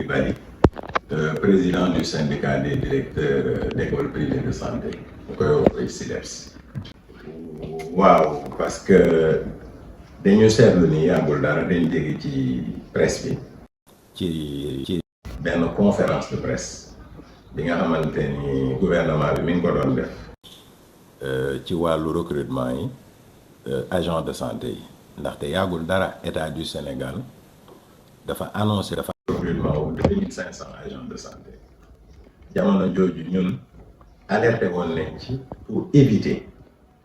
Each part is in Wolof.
Coulibaly, président du syndicat des directeurs d'écoles privées de santé bu koy wax SYDEPS. waaw parce que dañu seetlu ni yàggul dara dañ dégg ci presse bi ci benn conférence de presse bi nga xamante ni gouvernement bi mi ngi ko doon def ci wàllu recrutement yi agent de santé yi ndaxte yàggul dara état du Sénégal dafa annoncé dafa recrutement wu 2500 agents de santé jamono jooju ñun alerté woon nañ ci pour éviter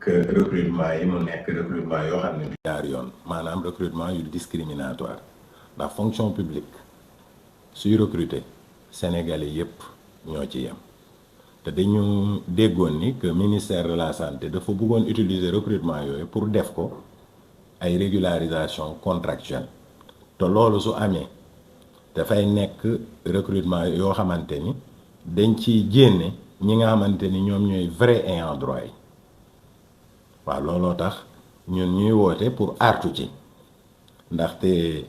que recrutement yi mu nekk recrutement yoo xam ne du jaar yoon maanaam recrutement yu discriminatoire ndax fonction publique suy recruter sénégalais yépp ñoo ci yem te dañu déggoon ni que ministère de la santé dafa bëggoon utiliser recrutement yooyu pour def ko ay régularisation contractuelle te loolu su amee dafay nekk recrutement yoo xamante ni dañ ciy génne ñi nga xamante ni ñoom ñooy vrai ayant droit yi waaw looloo tax ñun ñuy woote pour artu ci ndaxte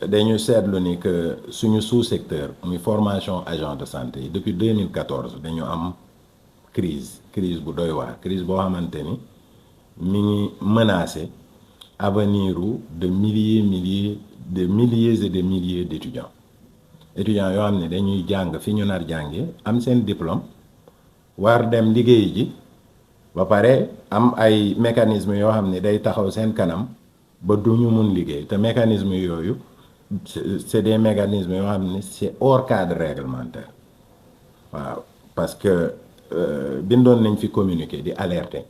dañu seetlu ni que suñu sous-secteur muy formation agent de santé yi depuis 2014 dañu am crise bu doy waar crise boo xamante ni mi ngi menacé avenir de milliers et de milliers d'étudiants yoo xam ne dañuy jàng fi ñu nar jànge am seen diplôme war dem liggéey ji ba pare am ay mécanismes yoo xam ne day taxaw seen kanam ba du ñu mun liggéey te mécanismes yooyu c'est des mécanismes yoo xam ne c'est hors cadre réglementaire waaw parce que bindoon nañ fi communiqué di alerte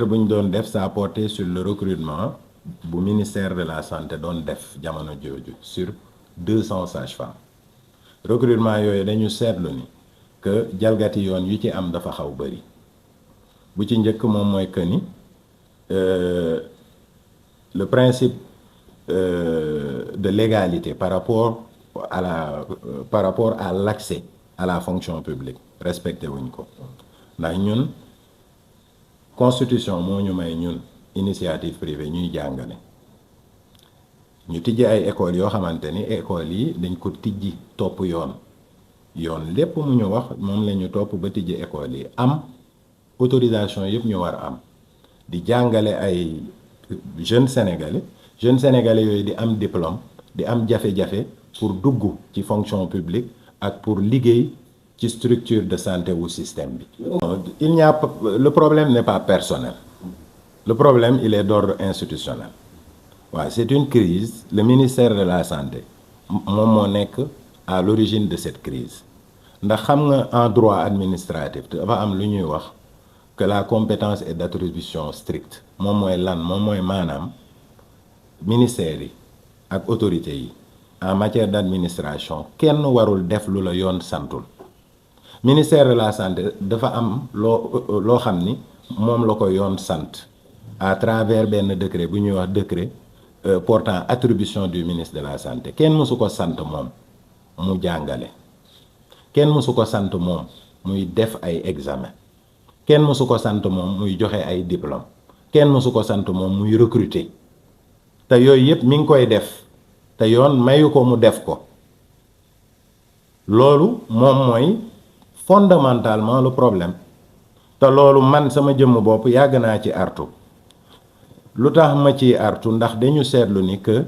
bu ñu doon def ça portait sur le recrutement bu ministère de la santé doon def jamono jooju sur 200 sages-femmes recrutement yooyu dañu seetlu ni que jalgati yoon yu ci am dafa xaw bari bu ci njëkk moom mooy que ni le principe de légalité par rapport à l'accès à la fonction publique respecté wuñ ko ndax ñun constitution moo ñu may ñun initiative privée ñuy jàngale ñu tijji ay écoles yoo xamante ni écoles yi dañ ko tijji topp yoon lépp mu ñu wax moom la ñu topp ba tijji écoles yi am autorisation yëpp ñu war a am di jàngale ay jeunes sénégalais yooyu di am diplôme di am jafe-jafe pour dugg ci fonction publique ak pour liggéey ci structure de santé wu système bi. Le problème n'est pas personnel. Le problème, il est d'ordre institutionnel. Ouais, c'est une crise. Le ministère de la Santé moom moo nekk à l'origine de cette crise ndax xam nga en droit administratif dafa am lu ñuy wax que la compétence est d'attribution stricte moom mooy lan moom mooy maanaam ministères yi ak autorités yi en matière d'administration kenn warul def lu la yoon santul ministère de la santé dafa am loo xam ni moom la ko yoon sant à travers benn décret bu ñuy wax décret portant attribution du ministre de la santé kenn mësu ko sant moom mu jàngale kenn mësu ko sant moom muy def ay examen kenn mësu ko sant moom muy joxe ay diplôme kenn mësu ko sant moom muy recruter te yooyu yëpp mi ngi koy def te yoon mayu ko mu def ko loolu moom mooy fondamentalement le problème te loolu man sama jëmm bopp yàgg naa ci artu lu tax ma ci artu ndax dañu seetlu ni que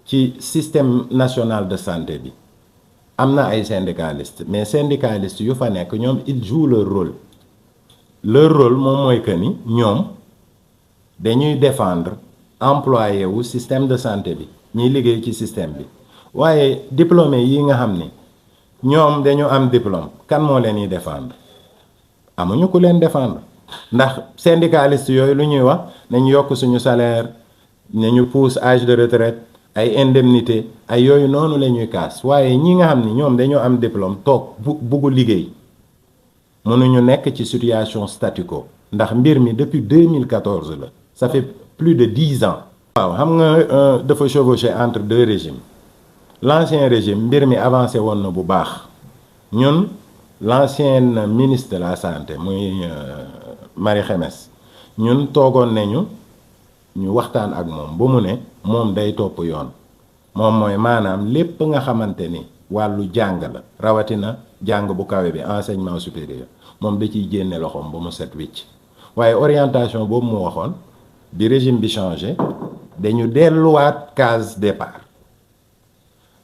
ci système national de santé bi am na ay syndicalistes mais syndicalistes yu fa nekk ñoom ils jouent leur rôle moom mooy que ni ñoom dañuy défendre employé wu système de santé bi ñuy liggéey ci système bi waaye diplômé yi nga xam ni ñoom dañu am diplôme kan moo leen di défendre amuñu ku leen défendre ndax syndicalistes yooyu lu ñuy wax nañu yokk suñu salaire nañu pousse âge de retraite ay indemnité ay yooyu noonu la ñuy kaas waaye ñi nga xam ni ñoom dañoo am diplôme toog buggu liggéey mënuñu nekk ci situation statu quo ndax mbir mi depuis 2014 la ça fait plus de 10 ans. waaw xam nga dafa chevaucher entre deux régimes l'ancien régime mbir mi avancé woon na bu baax ñun l'ancienne ministre de la santé muy Marie Khemesse ñun toogoon nañu ñu waxtaan ak moom ba mu ne moom day topp yoon moom mooy maanaam lépp nga xamante ni wàllu jàng la rawatina jàng bu kawe bi enseignement supérieur moom da ciy génne loxoom ba mu set wicc waaye orientation boobu mu waxoon bi régime bi changé dañu delluwaat case départ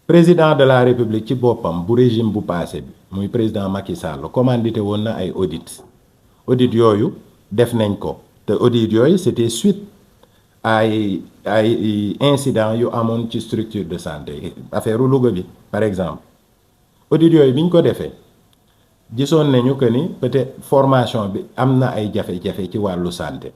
président de la république ci boppam bu régime bu passé bi muy président Macky Sall commandité woon na ay audit yooyu def nañ ko te audit yooyu c'était suite ay incident yu amoon ci structure de santé affaire Louga bi par exemple audit yooyu bi ñu ko defee gisoon nañu que ni peut-être formation bi am na ay jafe-jafe ci wàllu santé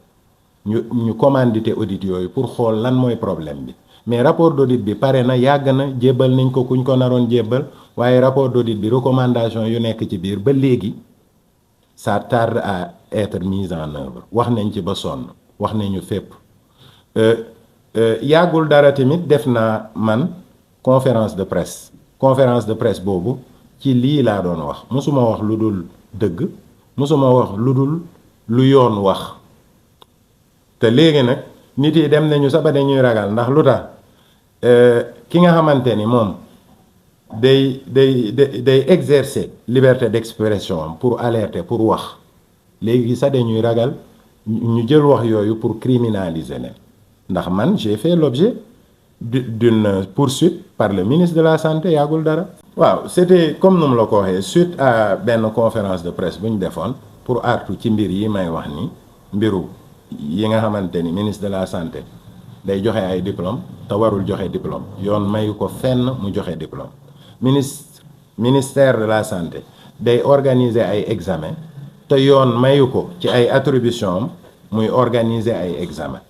ñu commandité audit yooyu pour xool lan mooy problème bi mais rapport d'audit bi pare na yàgg na jébbal nañ ko kuñ ko naroon jébbal waaye rapport d'audit bi recommandation yu nekk ci biir ba léegi ça tarde à être mis en œuvre wax nañ ci ba sonn wax nañu fépp yàggul dara tamit def naa man conférence de presse boobu ci lii laa doon wax mosuma wax lu dul dëgg mosuma wax lu dul lu yoon wax te léegi nag nit yi dem nañu sax ba dañuy ragal ndax lu tax ki nga xamante ni moom day exercer liberté d'expression pour alerter pour wax léegi sax dañuy ragal ñu jël wax yooyu pour criminaliser leen ndax man j'ai fait l'objet d'une poursuite par le ministre de la santé yàggul dara. waaw c'était comme nu mu la ko waxee suite à benn conférence de presse bu ñu defoon pour artu ci mbir yi may wax ni mbiru yi nga xamante ni ministre de la santé day joxe ay diplôme te warul joxe diplôme yoon mayu ko fenn mu joxe diplôme ministère de la santé day organiser ay examen te yoon mayu ko ci ay attribution muy organiser ay examen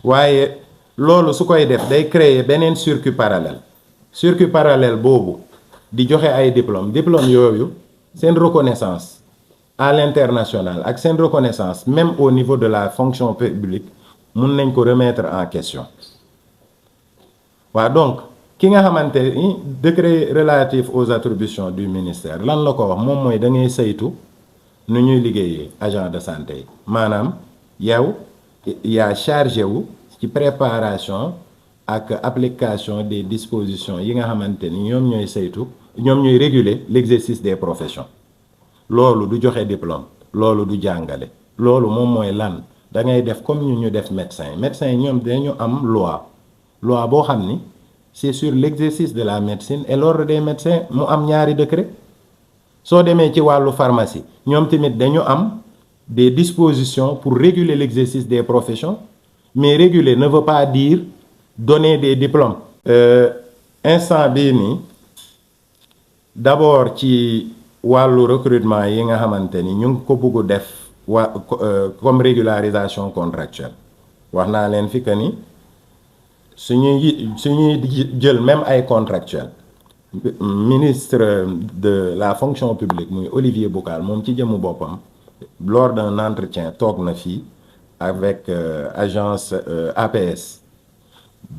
waaye loolu su koy def day créer beneen circuit parallèle boobu di joxe ay diplôme yooyu seen reconnaissance à l'international ak seen reconnaissance même au niveau de la fonction publique mun nañ ko remettre en question waaw donc ki nga xamante ni décret relatif aux attributions du ministère lan la ko wax moom mooy da ngay saytu nu ñuy liggéeyee agent de santé yi maanaam yow yaa chargé wu ci préparation ak application des dispositions yi nga xamante ni ñoom ñooy réguler l'exercice des professions loolu du joxe diplôme loolu du jàngale loolu moom mooy lan da ngay def comme ñu def médecin yi ñoom dañu am loi boo xam ni c'est sur l'exercice de la médecine et l'ordre des médecins mu am ñaari décret soo demee ci wàllu pharmacie ñoom tamit dañu am des dispositions pour réguler l'exercice des professions mais réguler ne veut pas dire donner des diplômes. Instant bii nii d'abord ci wàllu recrutement yi nga xamante ni ñu ngi ko bëgg def comme régularisation contractuelle wax naa leen fi que ni suñuy jël même ay contractuels ministre de la fonction publique muy Olivier Boucal moom ci jëmu boppam lors d'un entretien toog na fii avec agence APS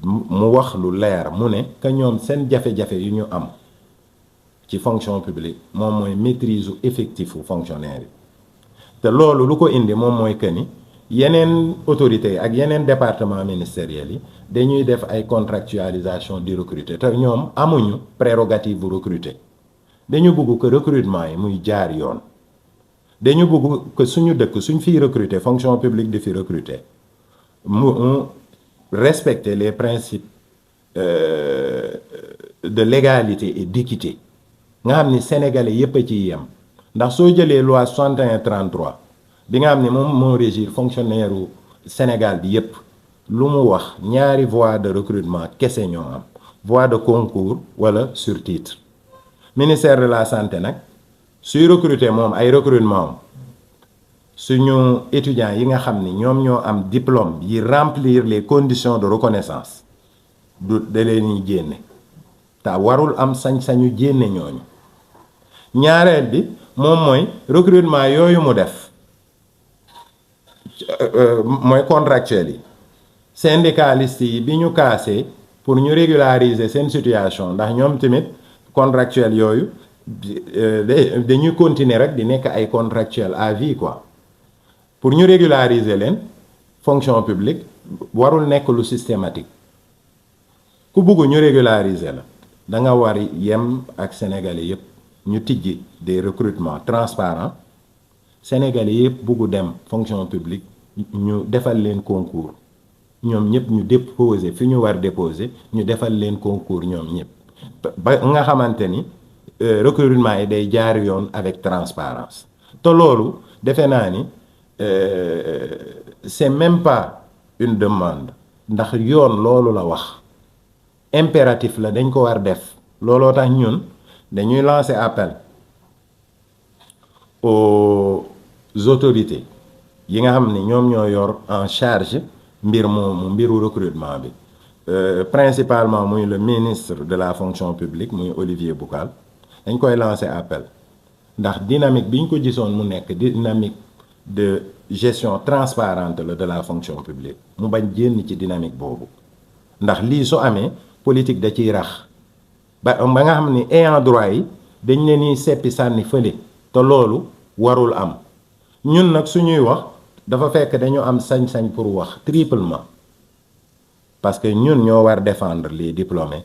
mu wax lu leer mu ne que ñoom seen jafe-jafe yu ñu am ci fonction publique moom mooy maîtrise effectif u fonctionnaire yi te loolu lu ko indi moom mooy que ni yeneen autorités yi ak yeneen département ministériels yi dañuy def ay contractualisation di recruter te ñoom amuñu prérogative bu recruter dañu bëgg que recrutement yi muy jaar yoon dañu bëgg que suñu dëkk suñ fiy recruter fonction publique di fi recruter mu respecter les principes de légalité et d'équité nga xam ni sénégalais yépp a ciy yem ndax soo jëlee loi 61-33 bi nga xam ni moom moo régir fonctionnaire u Sénégal bi yépp lu mu wax ñaari voie de recrutement kese ñoo am voie de concours wala sur titre ministère de la santé nag suy recruter moom ay recrutement suñu étudiants yi nga xam ni ñoom ñoo am diplôme yi remplir les conditions de reconnaissance du da leen génne te warul am sañ-sañu génne ñooñu ñaareel bi moom mooy recrutement yooyu mu def mooy contractuel yi syndicalistes yi bi ñu kaasee pour ñu régulariser seen situation ndax ñoom tamit contractuel yooyu dañuy continuer rek di nekk ay contractuel à vie quoi pour ñu régulariser leen fonction publique warul nekk lu systématique ku bugg ñu régulariser la da nga war yem ak sénégalais yépp ñu tijji des recrutements transparents sénégalais yépp bugg dem fonction publique ñu defal leen concours ñoom ñëpp ñu déposer fi ñu war déposer ñu defal leen concours ñoom ñëpp ba nga xamante ni recrutement yi day jaar yoon avec transparence te loolu defe naa ni c'est même pas une demande ndax yoon loolu la wax impératif la dañ ko war def looloo tax ñun dañuy lancer appel aux autorités yi nga xam ni ñoom ñoo yor en charge mbir moomu mbiru recrutement bi principalement muy le ministre de la fonction publique muy Olivier Boucal dañ koy lancer appel ndax dynamique bi ñu ko gisoon mu nekk dynamique de gestion transparente la de la fonction publique mu bañ génn ci dynamique boobu ndax lii su amee politique da ciy rax ba nga xam ni ayant droit yi dañ leen ni seppi sànni fële te loolu warul am ñun nag suñuy wax dafa fekk dañu am sañ-sañ pour wax triplement parce que ñun ñoo war défendre les diplômés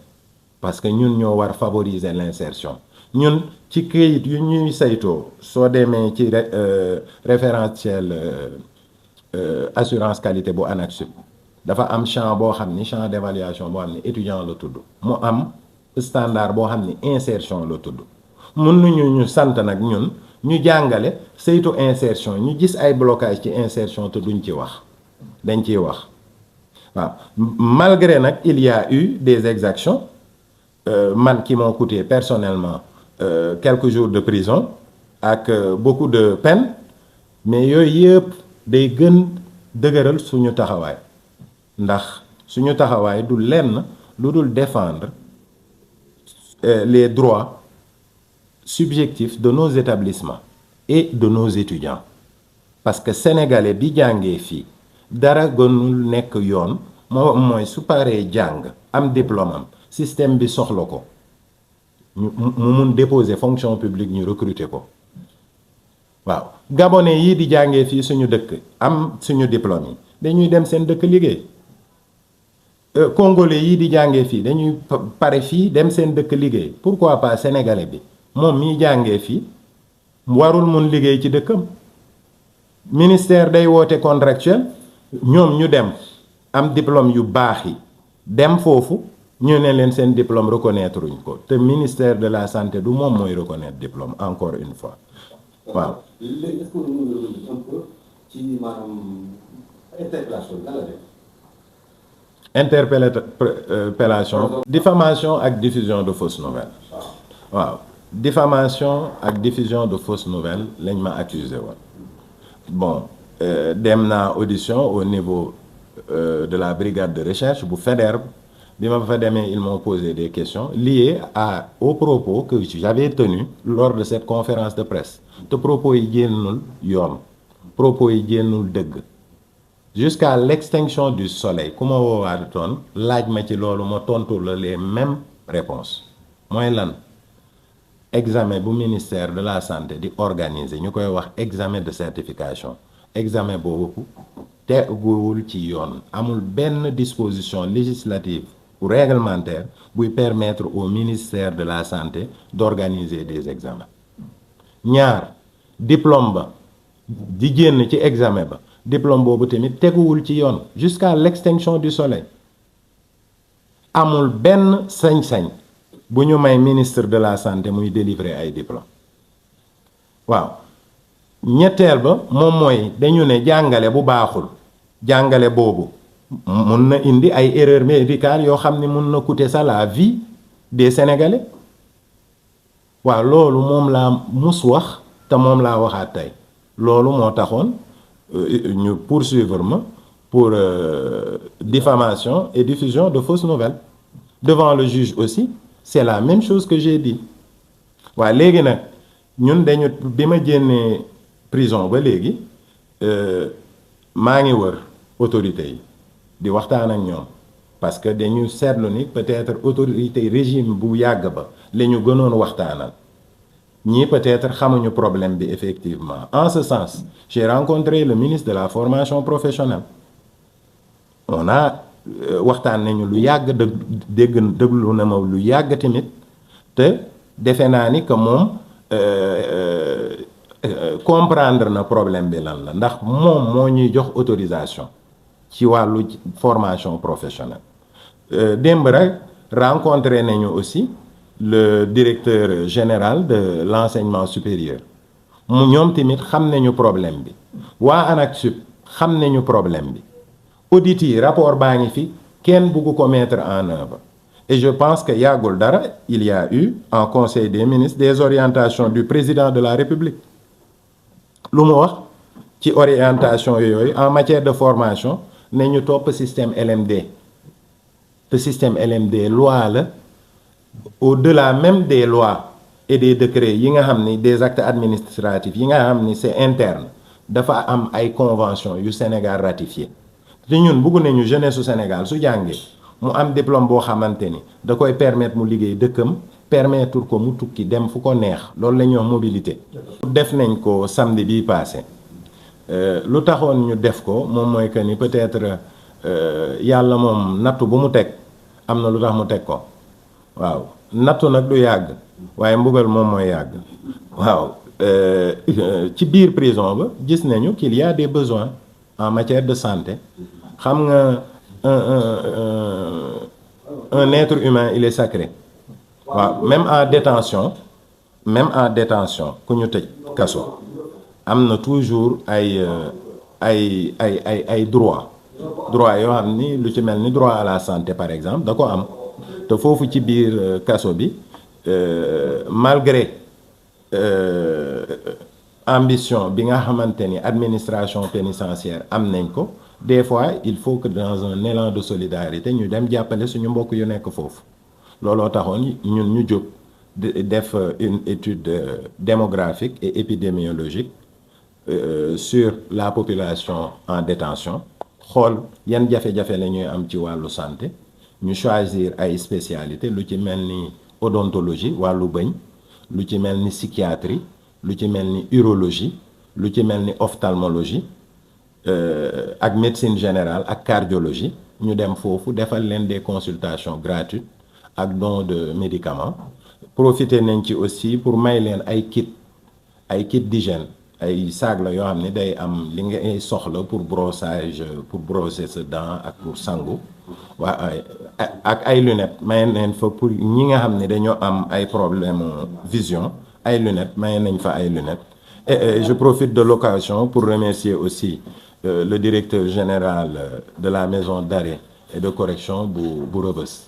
parce que ñun ñoo war favoriser l'insertion ñun ci këyit yu ñuy saytoo soo demee ci référentiel assurance qualité bu ANAQ-Sup dafa am champ boo xam ni champ d'évaluation boo xam ni étudiant la tudd mu am standard boo xam ni insertion la tudd mun nañu ñu sant nag ñun ñu jàngale saytu insertion ñu gis ay blocage ci insertion te duñ ci wax dañ ciy wax waaw malgré nag il y a eu des exactions man qui m'ont coûté personnellement quelques jours de prison ak beaucoup de peine mais yooyu yëpp day gën dëgëral suñu taxawaay ndax suñu taxawaay du lenn lu dul défendre les droits subjectifs de nos établissements et de nos étudiants parce que sénégalais bi jàngee fii dara gënul nekk yoon mooy su paree jàng am diplôme am système bi soxla ko mu mun déposer fonction publique ñu recruter ko waaw gabonais yii di jàngee fii suñu dëkk am suñu diplôme yi dañuy dem seen dëkk liggéey congolais yii di jàngee fii dañuy pare fii dem seen dëkk liggéey pourquoi pas sénégalais bi moom miy jàngee fii warul mun liggéey ci dëkkam ministère day woote contractuel ñoom ñu dem am diplôme yu baax yi dem foofu ñu ne leen seen diplôme reconnaître uñ ko te ministère de la santé du moom mooy reconnaître diplôme encore une fois waaw. léegi est-ce que mën nga revenir un peu ci maanaam interpellation bi lan la def. interpellation diffamation ak diffusion de fausses nouvelles waaw diffamation ak diffusion de fausses nouvelles lañ ma accusé woon bon dem naa audition au niveau de la brigade de recherche bu Faidherbe bi ma fa demee ils m'ont posé des questions liées aux propos que j'avais tenus lors de cette conférence de presse te propos yi génnul yoon propos yi génnul dëgg jusqu'à l'extinction du soleil ku ma woowaatoon laaj ma ci loolu ma tontu la les mêmes réponses mooy lan examen bu ministère de la santé di organiser ñu koy wax examen de certification examen boobu teguwul ci yoon amul benn disposition législative ou réglementaire buy permettre au ministère de la santé d'organiser des examens ñaar diplôme ba di génn ci examen ba diplôme boobu tamit teguwul ci yoon jusqu'à l'extinction du soleil amul benn sañ-sañ bu ñu may ministre de la santé muy délivrer ay diplôme waaw ñetteel ba moom mooy dañu ne jàngale bu baaxul jàngale boobu mun na indi ay erreurs médicales yoo xam ne mun na coûter ça la vie des Sénégalais waaw loolu moom laa mus wax te moom laa waxaat tey loolu moo taxoon ñu poursuivre ma pour diffamation et diffusion de fausses nouvelles devant le juge aussi c'est la même chose que j'ai dit waaw léegi nag ñun dañu bi ma génnee prison ba léegi maa ngi wër autorités yi di waxtaan ak ñoom parce que dañu seetlu ni peut-être autorité régime bu yàgg ba la ñu gënoon waxtaanal ñii peut-être xamuñu problème bi effectivement en ce sens j'ai rencontré le ministre de la formation professionnelle on a waxtaan nañu lu yàgg déglu na ma lu yàgg tamit te defe naa ni que moom comprendre na problème bi lan la ndax moom moo ñuy jox autorisation ci wàllu formation professionnelle. Démb rek rencontré nañu aussi le directeur général de l'enseignement supérieur mu ñoom tamit xam nañu problème bi waa ANAQ-Sup xam nañu problème bi audit yi rapport baa ngi fi kenn bugg ko mettre en œuvre et je pense que yàggul dara il y a eu en conseil des ministres des orientations du président de la République lu mu wax ci orientation yooyu en matière de formation ne ñu topp système LMD te système LMD loi la au-delà même des lois et des décrets yi nga xam ni des actes administratifs yi nga xam ni c'est interne dafa am ay convention yu Sénégal ratifié te ñun bëgg nañu jeunesse su Sénégal su jàngee mu am diplôme boo xamante ni da koy permettre mu liggéey dëkkam permettre ko mu tukki dem fu ko neex loolu la ñuy wax mobilité. def nañ ko samedi bii passé lu taxoon ñu def ko moom mooy que ni peut-être yàlla moom nattu bu mu teg am na lu tax mu teg ko waaw nattu nag du yàgg waaye mbugal moom mooy yàgg waaw. ci biir prison ba gis nañu qu'il y a des besoins en matière de santé xam nga un être humain il est sacré waaw même en détention ku ñu tëj kaso am na toujours ay droit yoo xam ni lu ci mel ni droit à la santé par exemple da ko am te foofu ci biir kaso bi malgré ambition bi nga xamante ni administration pénitentiaire am nañ ko des fois il faut que dans un élan de solidarité ñu dem jàppale suñu mbokk yu nekk foofu looloo taxoon ñun ñu jóg def une étude démographique et épidémiologique sur la population en détention xool yan jafe-jafe la ñuy am ci wàllu santé ñu choisir ay spécialités lu ci mel ni odontologie wàllu bëñ lu ci mel ni psychiatrie lu ci mel ni urologie lu ci mel ni ophtalmologie ak médecine générale ak cardiologie ñu dem foofu defal leen des consultations gratuites ak don de médicaments profiter nañ ci aussi pour may leen ay kit d'hygiène ay saag la yoo xam ne day am li ngay soxla pour brossage pour brosser sa dent ak pour sangu ak ay lunettes may nañ fa pour ñi nga xam ne dañoo am ay problème vision ay lunettes may nañ fa ay lunettes et je profite de l'occasion pour remercier aussi le directeur général de la maison d'arrêt et de correction bu Rebeuss